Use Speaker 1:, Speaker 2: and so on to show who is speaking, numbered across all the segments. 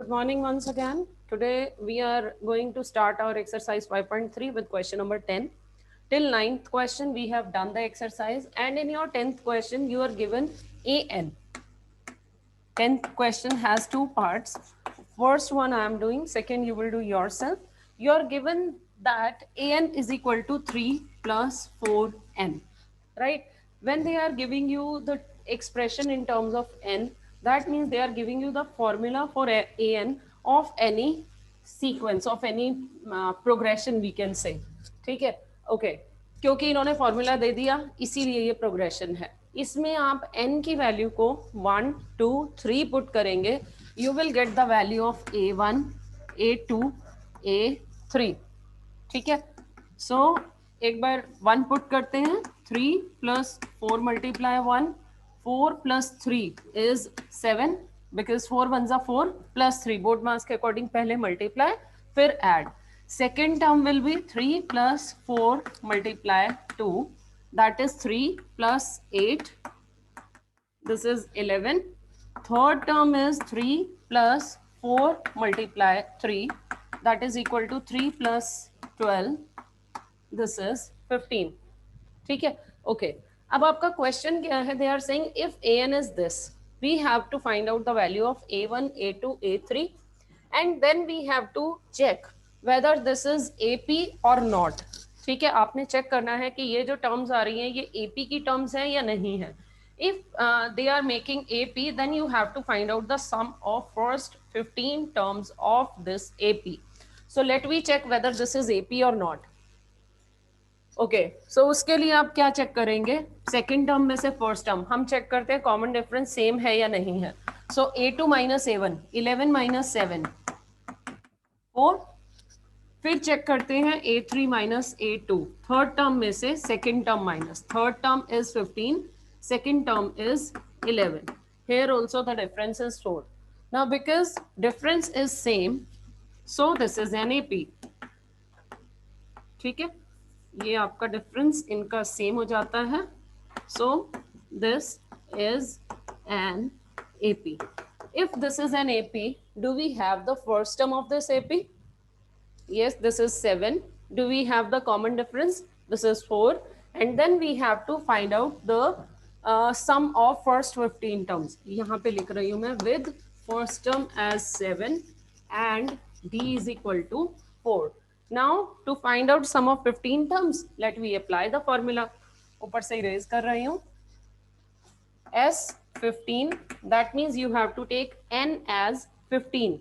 Speaker 1: Good morning once again. Today we are going to start our exercise 5.3 with question number 10. Till ninth question we have done the exercise, and in your 10th question you are given AN. 10th question has two parts. First one I am doing, second you will do yourself. You are given that AN is equal to 3 plus 4N, right? When they are giving you the expression in terms of N, that means they are giving you the formula for AN of any sequence, of any progression we can say. ठीक है, okay क्योंकि इन्होंने formula दे दिया इसीलिए ये progression है. इसमें आप n की वैल्यू को 1 2 3 पुट करेंगे, you will get the value of a1 a2 a3. ठीक है, सो एक बार 1 पुट करते हैं. 3 plus 4 multiply 1, 4 plus 3 is 7 because 4 1 जा 4 प्लस 3 बोर्ड मास के अकॉर्डिंग पहले मल्टीप्लाई फिर add. Second term will be 3 plus 4 multiply 2, that is 3 plus 8, this is 11. Third term is 3 plus 4 multiply 3, that is equal to 3 plus 12, this is 15. ठीक है, okay. अब आपका question क्या है? They are saying if an is this, we have to find out the value of a1 a2 a3 and then we have to check whether this is AP or not. ठीक है, आपने check करना है कि ये जो terms आ रही हैं ये AP की टर्म्स हैं या नहीं है. If they are making AP, then you have to find out the sum of first 15 terms of this AP. So let me check whether this is AP or not. Okay, so उसके लिए आप क्या check करेंगे? Second term में से first term हम check करते हैं कॉमन डिफरेंस सेम है या नहीं है. सो a2 माइनस a1 11 माइनस 7 4. फिर चेक करते हैं a3 minus a2 third term में से second term minus. Third term is 15, second term is 11. Here also the difference is 4. Now because difference is same, so this is an AP. ठीक है, ये आपका difference इनका same हो जाता है. सो this is an AP. If this is an AP, do we have the first term of this AP? Yes, this is 7. Do we have the common difference? This is 4. And then we have to find out the sum of first 15 terms. यहाँ पे लिख रही हूँ मैं with first term as 7 and D is equal to 4. Now to find out sum of 15 terms, let me apply the formula. ऊपर से erase कर रही हूँ. S15, that means you have to take n as 15,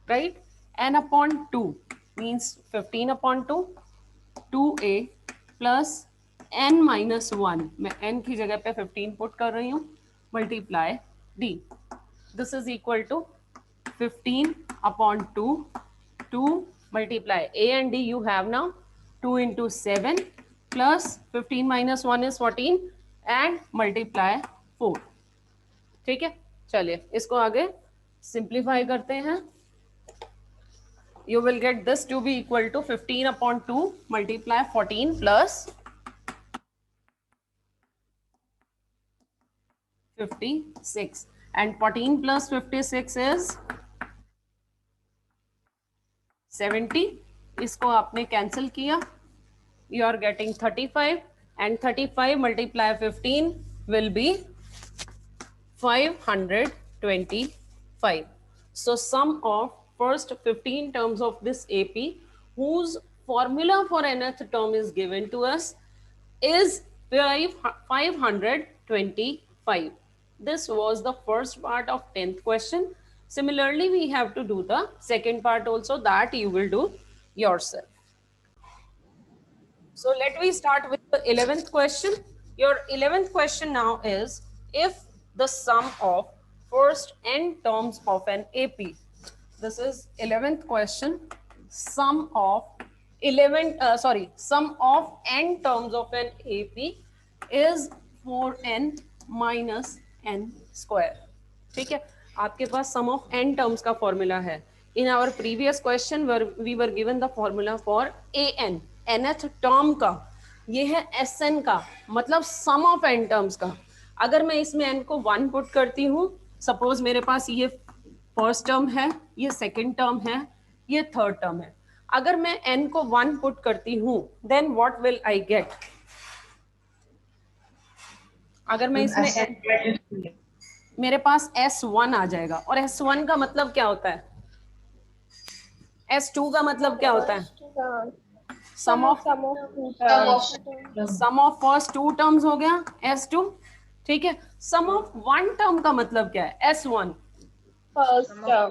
Speaker 1: right? N upon 2 means 15 upon 2, 2a plus n minus 1. मैं n की जगह पे 15 put कर रही हूँ, multiply d. This is equal to 15 upon 2, 2 multiply a and d you have now, 2 into 7 plus 15 minus 1 is 14 and multiply 4. ठीक है, चलिए इसको आगे सिंप्लीफाई करते हैं. You will get this to be equal to 15 upon 2 multiply 14 plus 56 and 14 plus 56 is 70. इसको आपने cancel किया, you are getting 35 and 35 multiply 15 will be 525. So sum of first 15 terms of this AP whose formula for nth term is given to us is 525. This was the first part of 10th question. Similarly, we have to do the second part also, that you will do yourself. So let me start with the 11th question. Your 11th question now is if the sum of first n terms of an AP. This is 11th question. Sum of sum of n terms of an AP is 4n minus n square. ठीक है, आपके पास sum of n terms का formula है. In our previous question we were given the formula for an, nth term का. ये है Sn का, मतलब sum of n terms का. अगर मैं इसमें n को 1 पुट करती हूँ, सपोज मेरे पास ये फर्स्ट टर्म है, ये सेकेंड टर्म है, ये थर्ड टर्म है. अगर मैं n को 1 पुट करती हूं then what will I get? अगर मैं इसमें मेरे पास S1 आ जाएगा. और S1 का मतलब क्या होता है? S2 का मतलब क्या होता है? सम ऑफ फर्स्ट टू टर्म्स हो गया S2. ठीक है. सम ऑफ वन टर्म का मतलब क्या है? S1.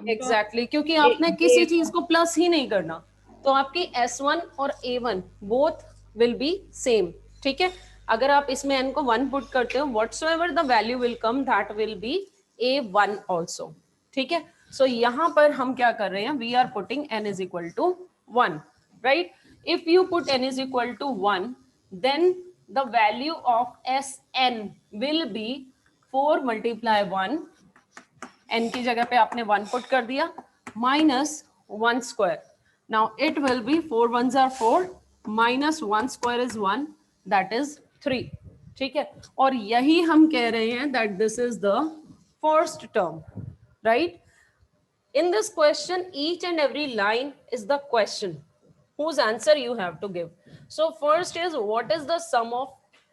Speaker 1: एग्जैक्टली, क्योंकि आपने किसी चीज को प्लस ही नहीं करना, तो आपकी S1 और A1 both will be same. ठीक है. अगर आप इसमें n को 1 पुट करते हो, whatsoever the value will come that will be A1 also. ठीक है. सो यहां पर हम क्या कर रहे हैं? We are putting n is equal to 1, right? If you put n is equal to 1, then the value of Sn will be 4 multiply 1. n की जगह पे आपने 1 पुट कर दिया, minus 1 square. Now it will be 4 1s are 4 minus 1 square is 1, that is 3. ठीक है. और यही हम कह रहे हैं that this is the first term, right? In this question, each and every line is the question whose answer you have to give. So first is, what is the sum of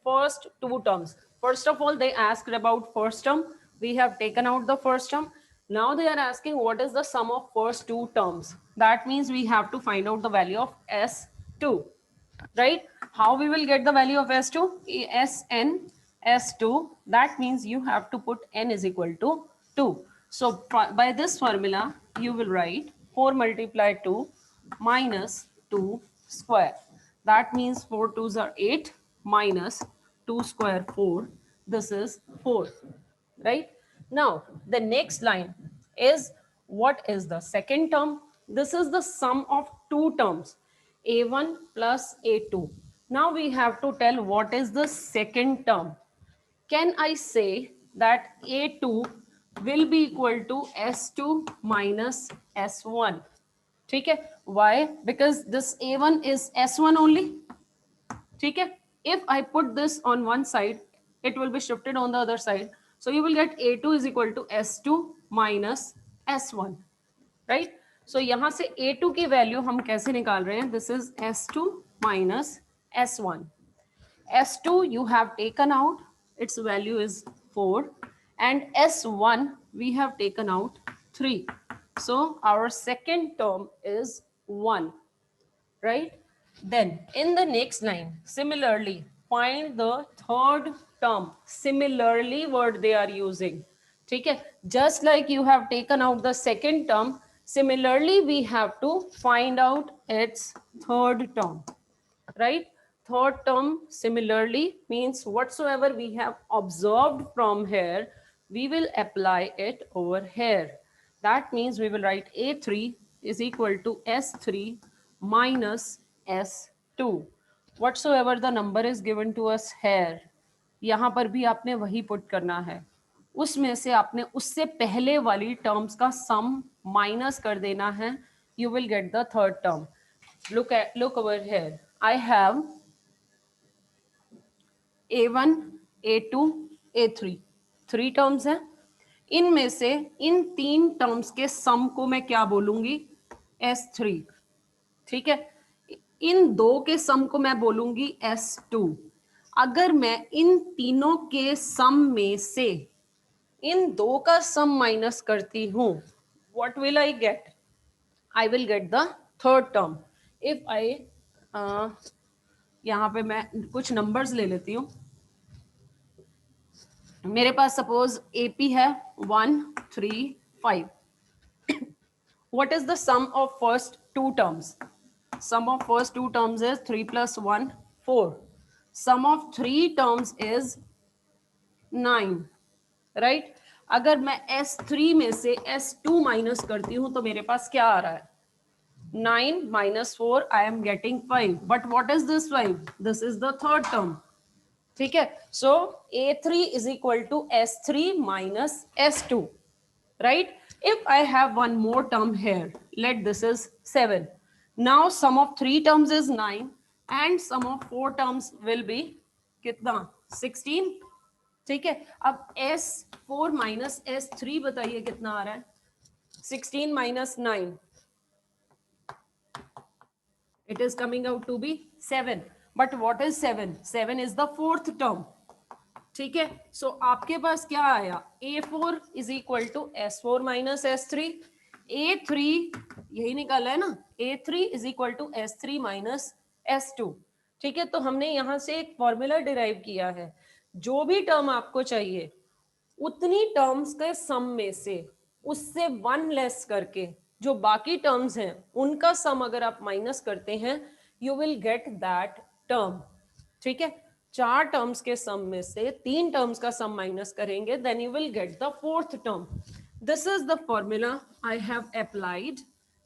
Speaker 1: first two terms? First of all, they asked about first term. We have taken out the first term. Now they are asking what is the sum of first two terms. That means we have to find out the value of S2, right? How we will get the value of S2? Sn S2. That means you have to put n is equal to 2. So by this formula, you will write 4 multiply 2 minus 2 square. That means 4 2s are 8 minus 2 square 4. This is 4, right? Now, the next line is, what is the second term? This is the sum of two terms, A1 plus A2. Now we have to tell what is the second term. Can I say that A2 will be equal to S2 minus S1? ठीक है. Why? Because this A1 is S1 only. ठीक है. If I put this on one side, it will be shifted on the other side. So you will get A2 is equal to S2 minus S1, right? So यहाँ से A2 की value हम कैसे निकाल रहे हैं? This is S2 minus S1. S2 you have taken out, its value is 4, and S1 we have taken out 3. So our second term is 1, right? Then in the next line, similarly, find the third term. Similarly word they are using. Okay? Just like you have taken out the second term, similarly we have to find out its third term, right? Third term similarly means whatsoever we have observed from here, we will apply it over here. That means we will write A3 is equal to S3 minus S2. Whatsoever the number is given to us here, यहाँ पर भी आपने वही put करना है. उसमें से आपने उससे पहले वाली टर्म्स का सम माइनस कर देना है. You will get the third term. Look over here. I have A1, A2, A3, 3 terms हैं. इनमें से इन 3 टर्म्स के सम को मैं क्या बोलूंगी? S3. ठीक है. इन 2 के सम को मैं बोलूंगी S2. अगर मैं इन तीनों के सम में से इन 2 का सम माइनस करती हूं, what will I get? I will get the third term. If I यहाँ पे मैं कुछ नंबर्स ले लेती हूँ. मेरे पास सपोज AP है 1 3 5. What is the sum of first two terms? Sum of first two terms is 3 plus 1 4. Sum of three terms is 9, right? अगर मैं S3 में से S2 माइनस करती हूं तो मेरे पास क्या आ रहा है? 9 minus 4, I am getting 5. But what is this 5? This is the third term. ठीक है. So A3 is equal to S3 minus S2, right? If I have one more term here, let this is 7. Now sum of 3 terms is 9 and sum of 4 terms will be कितना? 16. ठीक है. अब S4 minus S3 बताइए कितना आ रहा है? 16 minus 9, it is coming out to be 7. But what is 7? 7 is the fourth term. ठीक है, सो आपके पास क्या आया, A4 is equal to S4 minus S3, A3 यही निकाला है ना, A3 is equal to S3 minus S2. ठीक है, तो हमने यहां से एक फॉर्मूला डिराइव किया है, जो भी टर्म आपको चाहिए उतनी टर्म्स के सम में से उससे वन लेस करके जो बाकी टर्म्स हैं उनका सम अगर आप माइनस करते हैं, you will get that term. ठीक है, चार टर्म्स के सम में से तीन टर्म्स का सम माइनस करेंगे, then you will get the fourth term. This is the formula I have applied.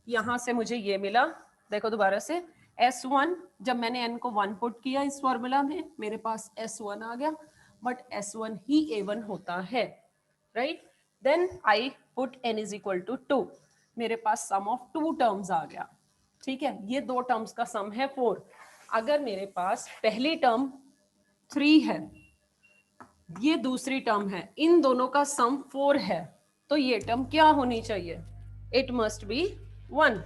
Speaker 1: यहां से मुझे ये मिला, देखो दोबारा से, S1 जब मैंने n को 1 पुट किया इस फॉर्मूला में, मेरे पास S1 आ गया, बट S1 ही A1 होता है, right. Then I put n is equal to 2, मेरे पास सम ऑफ टू टर्म्स आ गया. ठीक है, ये दो टर्म्स का सम है 4. अगर मेरे पास पहली टर्म 3 है, ये दूसरी टर्म है, इन दोनों का सम 4 है, तो ये टर्म क्या होनी चाहिए, इट मस्ट बी 1.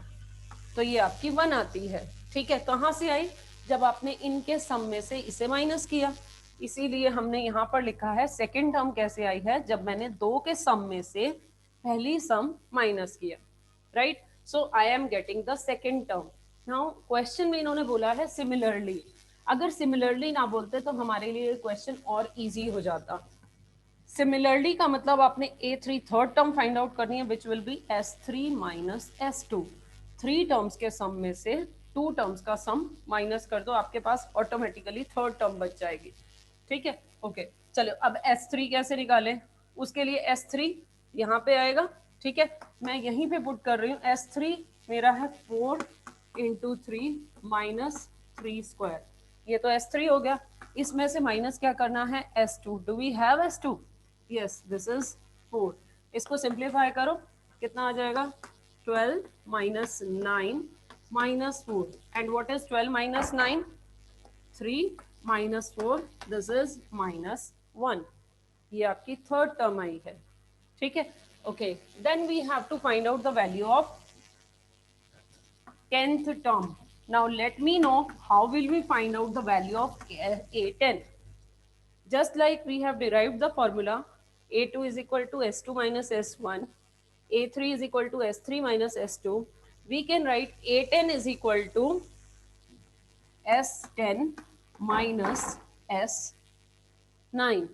Speaker 1: तो ये आपकी 1 आती है. ठीक है, कहां से आई, जब आपने इनके सम में से इसे माइनस किया, इसीलिए हमने यहां पर लिखा है सेकेंड टर्म कैसे आई है, जब मैंने दो के सम में से पहली सम माइनस किया, right. So I am getting the second term. Now question में इन्होंने बोला है सिमिलरली. अगर सिमिलरली ना बोलते तो हमारे लिए क्वेश्चन और इजी हो जाता. सिमिलरली का मतलब आपने A3 third term find out करनी है, which will be S3 minus S2. Three terms के सम में से टू टर्म्स का सम माइनस कर दो, आपके पास ऑटोमेटिकली थर्ड टर्म बच जाएगी. ठीक है, ओके. चलो अब S3 कैसे निकालें, उसके लिए S3 यहाँ पे आएगा. ठीक है, मैं यहीं पे पुट कर रही हूँ. S3 मेरा है 4 इंटू 3 माइनस 3 स्क्वायर, ये तो S3 हो गया. इसमें से माइनस क्या करना है, S2. Do we have S2? Yes, this is 4. इसको सिंप्लीफाई करो, कितना आ जाएगा, 12 minus 9 minus 4. And what is 12 minus 9? 3 minus 4, this is minus 1. ये आपकी थर्ड टर्म आई है. ठीक है, okay. Then we have to find out the value of 10th term. Now let me know how will we find out the value of A10. Just like we have derived the formula, A2 is equal to S2 minus S1, A3 is equal to S3 minus S2, we can write A10 is equal to S10 minus S9,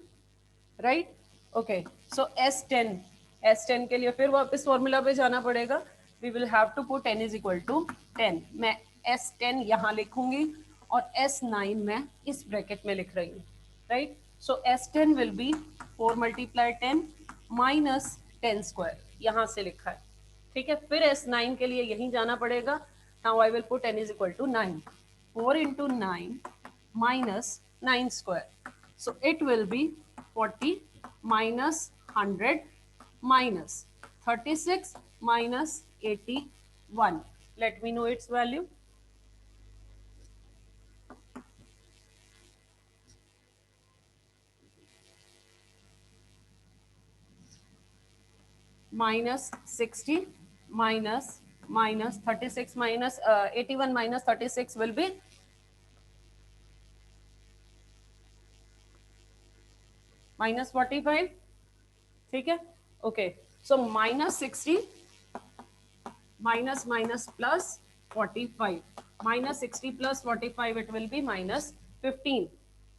Speaker 1: right? Okay, so S10 के लिए फिर वापस formula पे जाना पड़ेगा. We will have to put n is equal to 10. मैं S10 यहाँ लिखूंगी और S9 मैं इस ब्रैकेट में लिख रही हूँ, right. So S10 will be 4 multiply 10 minus 10 square, यहाँ से लिखा है. ठीक है, फिर S9 के लिए यहीं जाना पड़ेगा. Now I will put n is equal to 9. 4 into 9 minus 9 square. So it will be 40 minus 100 minus 36 minus 81. Let me know its value. Minus 60 minus 36 minus 81 minus 36 will be minus 45. ठीक है, okay. So minus 60 minus plus 45, minus 60 plus 45, it will be minus 15.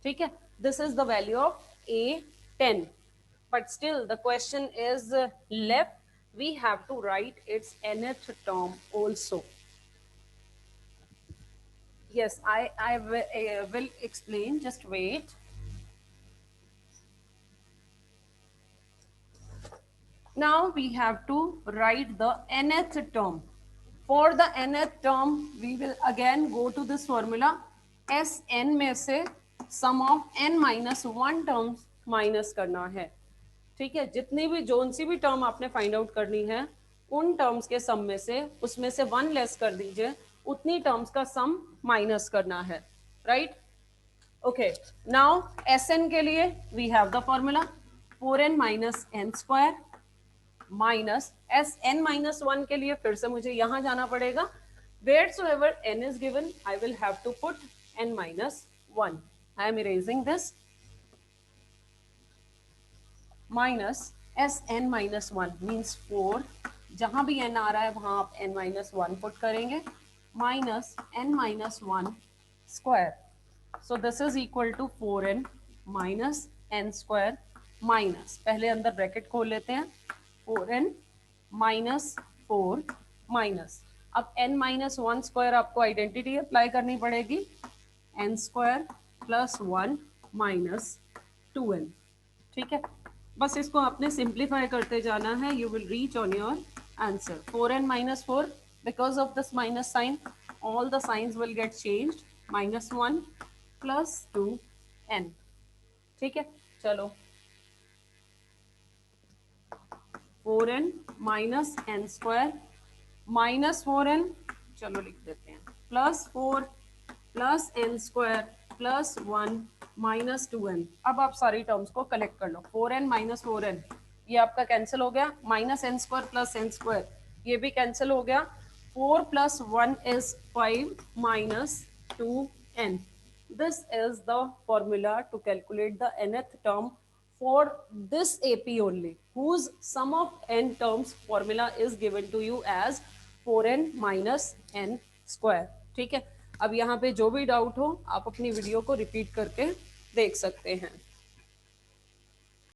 Speaker 1: ठीक है, this is the value of A10. But still the question is left. We have to write its nth term also. Yes, I will explain. Just wait. Now we have to write the nth term. For the nth term, we will again go to this formula. Sn में से sum of n minus 1 terms minus करना है. ठीक है, जितनी भी zone सी भी term आपने फाइंड आउट करनी है, उन टर्म्स के सम में से उसमें से 1 लेस कर दीजिए, उतनी टर्म्स का सम माइनस करना है, राइट. ओके, नाउ Sn के लिए we have the formula 4n minus n square. Minus S N minus one के लिए फिर से मुझे यहां जाना पड़ेगा. Wheresoever n is given, I will have to put n minus 1. I am erasing this. Minus S N minus one means 4. जहां भी n आ रहा है वहां आप n माइनस वन पुट करेंगे. Minus n minus one square. So this is equal to 4n minus n square minus, पहले अंदर bracket खोल लेते हैं, 4n माइनस 4 माइनस, अब n माइनस वन स्क्वायर आपको आइडेंटिटी अप्लाई करनी पड़ेगी, n square plus 1 minus 2n. ठीक है, बस इसको आपने सिंप्लीफाई करते जाना है. You will reach on your answer. 4n minus 4, because of this minus sign all the signs will get changed. Minus 1 plus 2n. ठीक है, चलो 4n minus n square minus 4n, चलो लिख देते हैं, plus 4 plus n square plus 1 minus 2n. अब आप सारी टर्म्स को कलेक्ट कर लो. 4n माइनस 4n ये आपका कैंसिल हो गया. Minus n square plus n square ये भी कैंसिल हो गया. 4 plus 1 is 5 minus 2n. This is the formula to calculate the nth term for this AP only, whose sum of n terms formula is given to you as 4n minus n square. ठीक है, अब यहाँ पे जो भी doubt हो आप अपनी वीडियो को रिपीट करके देख सकते हैं.